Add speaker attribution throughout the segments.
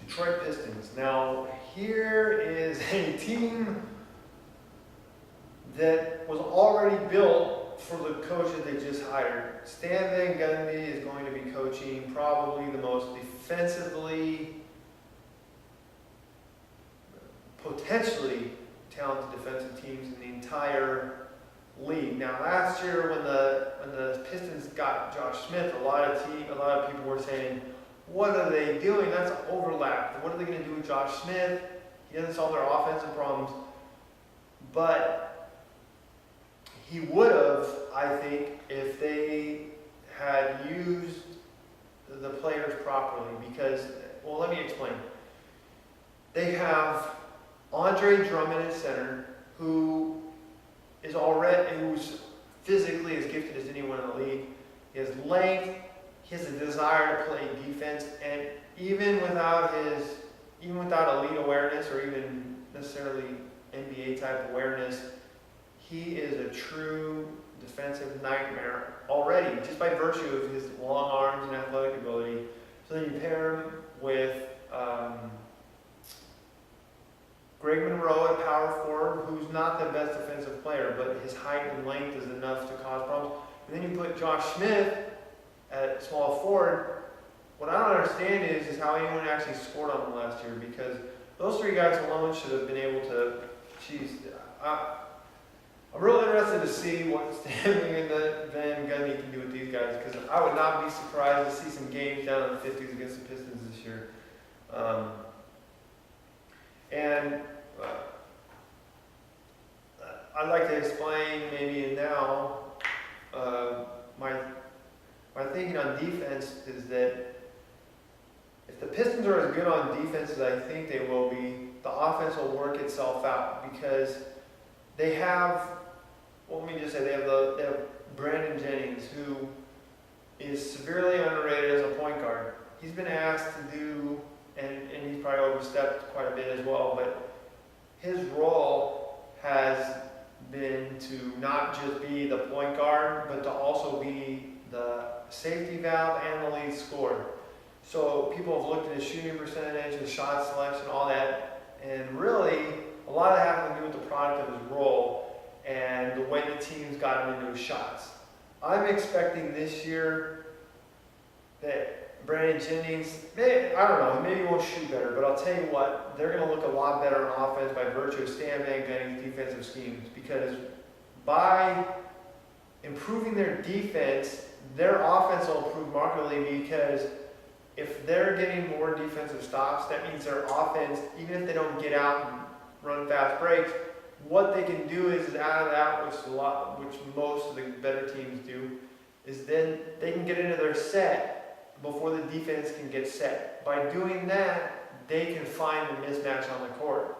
Speaker 1: Detroit Pistons. Now, here is a team that was already built for the coach that they just hired. Stan Van Gundy is going to be coaching probably the most defensively, potentially talented defensive teams in the entire league. Now, last year when the Pistons got Josh Smith, a lot of people were saying, "What are they doing? That's overlap. What are they going to do with Josh Smith? He doesn't solve their offensive problems." But he would have, I think, if they had used the players properly. Because, well, let me explain. They have Andre Drummond at center, who's physically as gifted as anyone in the league. He has length. He has a desire to play defense, and even without elite awareness or even necessarily NBA type awareness, he is a true defensive nightmare already, just by virtue of his long arms and athletic ability. So then you pair him with Greg Monroe at power forward, who's not the best defensive player, but his height and length is enough to cause problems. And then you put Josh Smith at small forward. What I don't understand is how anyone actually scored on him last year, because those three guys alone should have been able to. I'm really interested to see what Stanley and Van Gundy can do with these guys, because I would not be surprised to see some games down in the 50s against the Pistons this year. I'd like to explain maybe now my thinking on defense is that if the Pistons are as good on defense as I think they will be, the offense will work itself out, because they have, well, let me just say, they have Brandon Jennings, who is severely underrated as a point guard. He's been asked to do, and he's probably overstepped quite a bit as well, but his role has been to not just be the point guard, but to also be the safety valve and the lead scorer. So people have looked at his shooting percentage, his shot selection, all that, and really a lot of it has to do with the product of his role and the way the team's got him into his shots. I'm expecting this year that Brandon Jennings, I don't know, maybe he won't shoot better, but I'll tell you what, they're going to look a lot better on offense by virtue of Stan Van Gundy's defensive schemes, because by improving their defense, their offense will improve markedly, because if they're getting more defensive stops, that means their offense, even if they don't get out and run fast breaks, what they can do is out of that, which most of the better teams do, is then they can get into their set before the defense can get set. By doing that, they can find the mismatch on the court.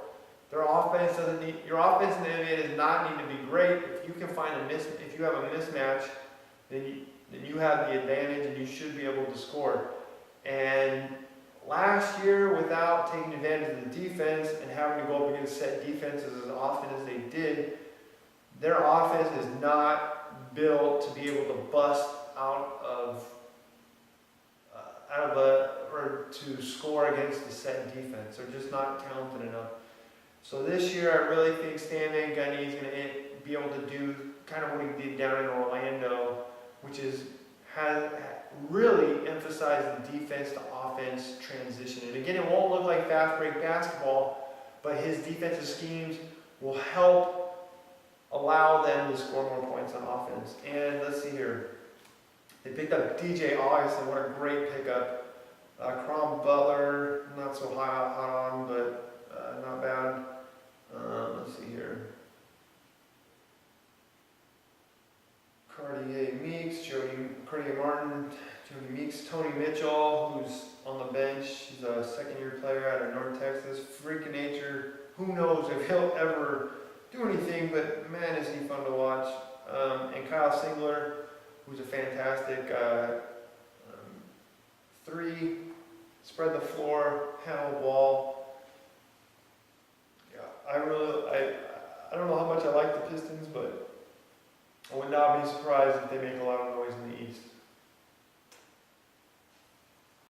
Speaker 1: Your offense in the NBA does not need to be great. If you can if you have a mismatch, then you have the advantage and you should be able to score. And last year, without taking advantage of the defense and having to go up against set defenses as often as they did, their offense is not built to be able to bust or to score against the set defense. They're just not talented enough. So this year, I really think Stan Van Gundy is going to be able to do kind of what he did down in Orlando, which is really emphasize the defense to offense transition. And again, it won't look like fast break basketball, but his defensive schemes will help allow them to score more points on offense. And let's see here. They picked up DJ Augustin. What a great pickup. Crom Butler, not so hot on, but not bad. Let's see here. Cartier Martin, Jody Meeks, Tony Mitchell, who's on the bench. He's a second-year player out of North Texas. Freak of nature. Who knows if he'll ever do anything, but man, is he fun to watch. And Kyle Singler, who's a fantastic three, spread the floor, handle the ball. Yeah, I don't know how much I like the Pistons, but I would not be surprised if they make a lot of noise in the East.